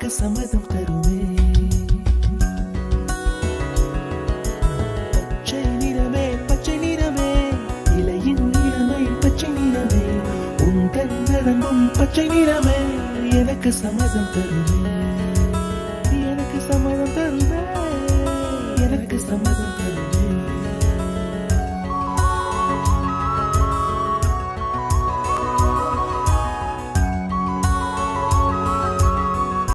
எனக்கு சம்மதம் தருமே. பச்சை நிறமே பச்சை நிறமே, இலையின் நிறமை பச்சை நிறமே, உந்தன் நரம்பும் பச்சை நிறமே, எனக்கு சம்மதம் தருமே. எனக்கு சம்மதம் தருமே, எனக்கு சம்மதம் தருமே.